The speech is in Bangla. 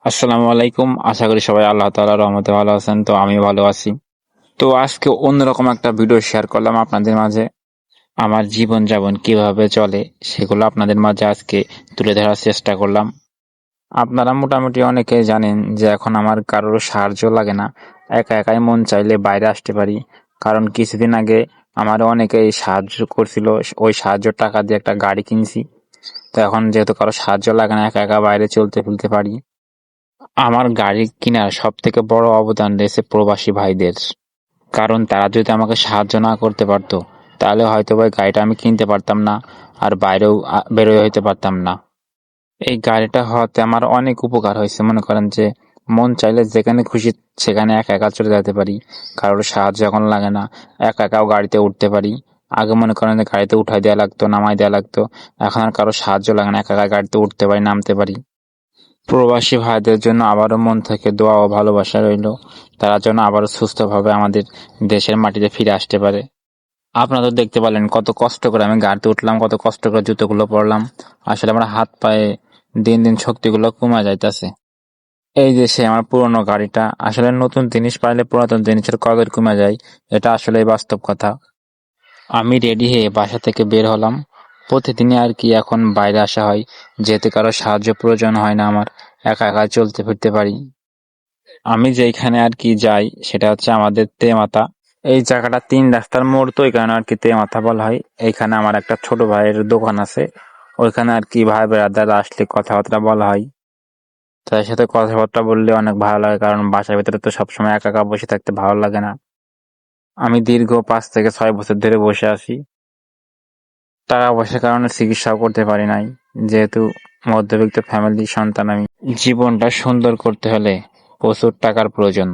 আসসালামু আলাইকুম। আশা করি সবাই আল্লাহ তাআলার রহমতে ভালো আছেন। তো আমি ভালো আছি। তো আজকে অন্যরকম একটা ভিডিও শেয়ার করলাম আপনাদের মাঝে। আমার জীবন যাপন কিভাবে চলে সেগুলো আপনাদের মাঝে আজকে তুলে ধরার চেষ্টা করলাম। আপনারা মোটামুটি অনেকেই জানেন যে এখন আমার কারোর সাহায্য লাগে না, একা একাই মন চাইলে বাইরে আসতে পারি। কারণ কিছুদিন আগে আমার অনেকেই সাহায্য করছিল, ওই সাহায্য টাকা দিয়ে একটা গাড়ি কিনছি। তো এখন যেহেতু কারো সাহায্য লাগে না, একা একা বাইরে চলতে ফিরতে পারি। আমার গাড়ি কিনার সবথেকে বড় অবদান রয়েছে প্রবাসী ভাইদের। কারণ তারা যদি আমাকে সাহায্য না করতে পারতো তাহলে হয়তোবা গাড়িটা আমি কিনতে পারতাম না, আর বাইরেও বেরোয় হইতে পারতাম না। এই গাড়িটা হওয়াতে আমার অনেক উপকার হয়েছে। মনে করেন যে মন চাইলে যেখানে খুশি সেখানে একা একা চলে যেতে পারি, কারোর সাহায্য এখন লাগে না, একা একাও গাড়িতে উঠতে পারি। আগে মনে করেন যে গাড়িতে উঠাই দেওয়া লাগতো, নামাই দেওয়া লাগতো, এখন আর কারো সাহায্য লাগে না, একা একা গাড়িতে উঠতে পারি, নামতে পারি। প্রবাসী ভাইদের জন্য আবারও মন থেকে দোয়া ও ভালোবাসা রইল, তারা যেন আবারও সুস্থভাবে আমাদের দেশের মাটিতে ফিরে আসতে পারে। আপনারা তো দেখতে পেলেন কত কষ্ট করে আমি গাড়িতে উঠলাম, কত কষ্ট করে জুতোগুলো পরলাম। আসলে আমার হাত পায়ে দিন দিন শক্তিগুলো কমে যাইতেছে। এই যে সে আমার পুরনো গাড়িটা, আসলে নতুন জিনিস পাইলে পুরাতন জিনিসের কদর কমে যায়, এটা আসলে বাস্তব কথা। আমি রেডি হয়ে বাসা থেকে বের হলাম। প্রতিদিনই আর কি এখন বাইরে আসা হয়, যেতে কারো সাহায্য প্রয়োজন হয় না আমার, একা একা চলতে ফিরতে পারি। আমি যেখানে আর কি যাই সেটা হচ্ছে আমাদের তেমাতা। এই জায়গাটা 3 রাস্তার মোড়, তো এই কারণে আর কি তেমাতা বলা হয়। এইখানে আমার একটা ছোট ভাইয়ের দোকান আছে, ওইখানে আর কি ভাই বেড়াদার আসলে কথাবার্তা বলা হয়। তাদের সাথে কথাবার্তা বললে অনেক ভালো লাগে, কারণ বাসার ভিতরে তো সবসময় একা একা বসে থাকতে ভালো লাগে না। আমি দীর্ঘ 5 থেকে 6 বছর ধরে বসে আছি। টাকা পয়সার কারণে চিকিৎসাও করতে পারি নাই, যেহেতু মধ্যবিত্ত ফ্যামিলির সন্তান আমি। জীবনটা সুন্দর করতে হলে প্রচুর টাকার প্রয়োজন।